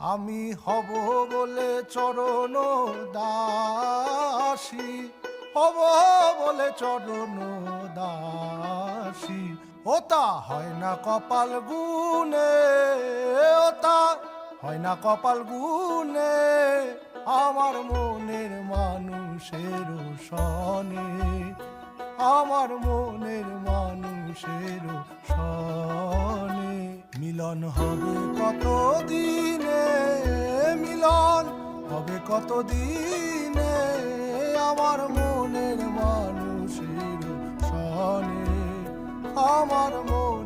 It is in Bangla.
আমি হব বলে চরণ দাসী, হব বলে চরণ দাসী, ওটা হয় না কপাল গুনে, ওটা হয় না কপাল গুনে, আমার মনের মানুষের সনে, আমার মনের মানুষের সনে। মিলন হবে কত দিনে, মিলন হবে কত দিনে, আমার মনের মানুষের সনে, আমার মন